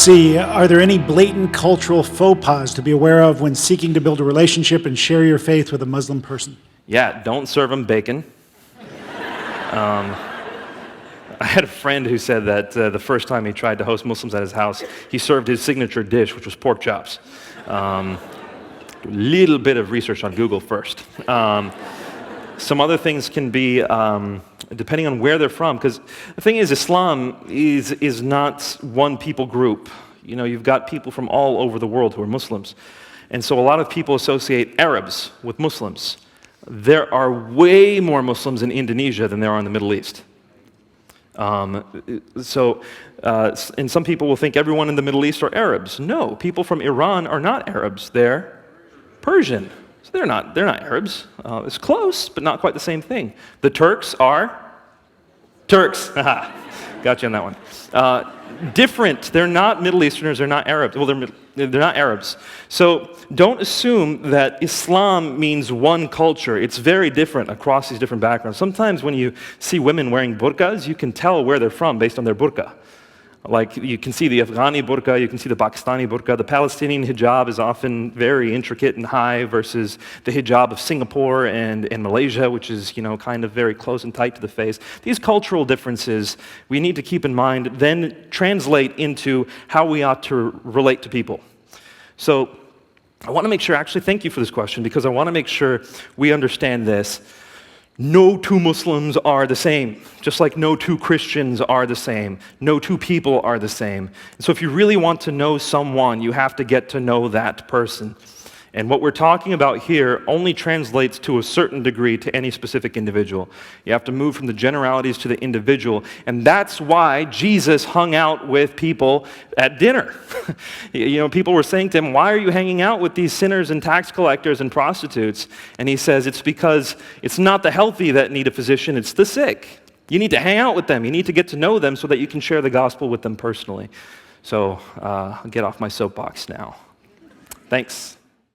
C, are there any blatant cultural faux pas to be aware of when seeking to build a relationship and share your faith with a Muslim person? Yeah, don't serve them bacon. I had a friend who said that the first time he tried to host Muslims at his house, he served his signature dish, which was pork chops. A little bit of research on Google first. Some other things can be, depending on where they're from, because the thing is, Islam is not one people group. You know, you've got people from all over the world who are Muslims. And so a lot of people associate Arabs with Muslims. There are way more Muslims in Indonesia than there are in the Middle East. And some people will think everyone in the Middle East are Arabs. No, people from Iran are not Arabs. They're Persian. So they're not Arabs. It's close, but not quite the same thing. The Turks are Turks. Got you on that one. Different. They're not Middle Easterners. They're not Arabs. Well, they're not Arabs. So don't assume that Islam means one culture. It's very different across these different backgrounds. Sometimes when you see women wearing burqas, you can tell where they're from based on their burqa. Like, you can see the Afghani burqa, you can see the Pakistani burqa. The Palestinian hijab is often very intricate and high versus the hijab of Singapore and Malaysia, which is, you know, kind of very close and tight to the face. These cultural differences we need to keep in mind, then translate into how we ought to relate to people. So I want to make sure, actually thank you for this question, because I want to make sure we understand this. No two Muslims are the same, just like no two Christians are the same. No two people are the same. And so if you really want to know someone, you have to get to know that person. And what we're talking about here only translates to a certain degree to any specific individual. You have to move from the generalities to the individual. And that's why Jesus hung out with people at dinner. You know, people were saying to him, why are you hanging out with these sinners and tax collectors and prostitutes? And he says, it's because it's not the healthy that need a physician, it's the sick. You need to hang out with them. You need to get to know them so that you can share the gospel with them personally. So I'll get off my soapbox now. Thanks.